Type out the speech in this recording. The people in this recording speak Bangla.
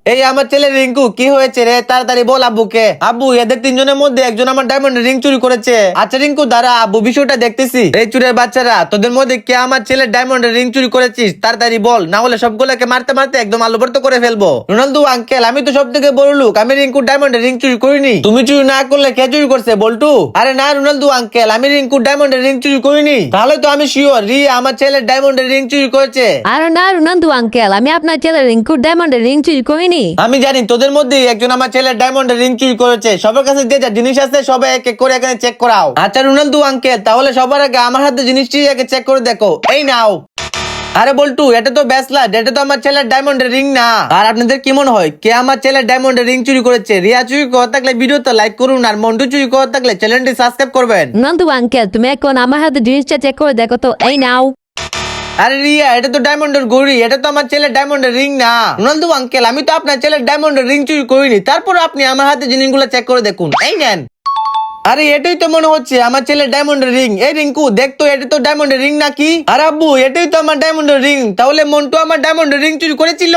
এই আমার ছেলে রিঙ্কু, কি হয়েছে রে? তাড়াতাড়ি বল আব্বুকে। আব্বু, এদের তিনজনের মধ্যে একজন আমার ডায়মন্ডের রিং চুরি করেছে। আচ্ছা রিঙ্কু দাঁড়া, আব্বু বিষয়টা দেখতেছি। এই চুরের বাচ্চারা, তোদের মধ্যে কে আমার ছেলের ডায়মন্ডের রিং চুরি করেছিস? তাড়াতাড়ি বল, না হলে সবগুলোকে মারতে মারতে একদম আলুবর্ত করে ফেলবো। রোনালদো আঙ্কেল, আমি তো সব থেকে বড় লোক, আমি রিঙ্কুর ডায়মন্ডের রিং চুরি করিনি। তুমি চুরি না করলে কে চুরি করছে বল্টু? আরে না রোনালদো আঙ্কেল, আমি রিঙ্কুর ডায়মন্ডের রিং চুরি করিনি। তাহলে তো আমি শিওর রিয়া আমার ছেলের ডায়মন্ডের রিং চুরি করেছে। আর না রোনালদো আঙ্কেল, আমি আপনার ছেলের রিঙ্কুর ডায়মন্ডের রিং চুরি করিনি। আমি জানি তোদের মধ্যে একজন আমার ছেলের ডায়মন্ডের রিং চুরি করেছে। সবার কাছে যে যা জিনিস আছে সবাই এক এক করে এখানে চেক করাও। আচ্ছা রোনালদো আঙ্কেল, তাহলে সবার আগে আমার হাতে জিনিসটি আগে চেক করে দেখো। এই নাও। আরে বল্টু, এটা তো ব্যাসলাইট, এটা তো আমার ছেলের ডায়মন্ডের রিং না। আর আপনাদের কি মনে হয় কে আমার ছেলের ডায়মন্ডের রিং চুরি করেছে? রিয়া চুরি করে থাকলে ভিডিওতে লাইক করুন, আর মন্টু চুরি করে থাকলে চ্যানেলটি সাবস্ক্রাইব করবেন। রোনালদো আঙ্কেল, তুমি এখন আমার হাতে জিনিসটা চেক করে দেখো তো। এই নাও। আরে রিয়া, এটা তো ডায়মন্ডের ঘড়ি, এটা তো আমার ছেলের ডায়মন্ডের রিং না। রোনালদো আঙ্কেল, আমি তো আপনার ছেলের ডায়মন্ডের রিং চুরি করিনি। তারপর আপনি আমার হাতে জিনিসগুলো চেক করে দেখুন। এই নেন। আরে এটাই তো মনে হচ্ছে আমার ছেলের ডায়মন্ডের রিং। এই রিঙ্কু দেখ তো, এটা তো ডায়মন্ডের রিং নাকি? আর আব্বু, এটাই তো আমার ডায়মন্ডের রিং। তাহলে মন্টু আমার ডায়মন্ডের রিং চুরি করেছিল।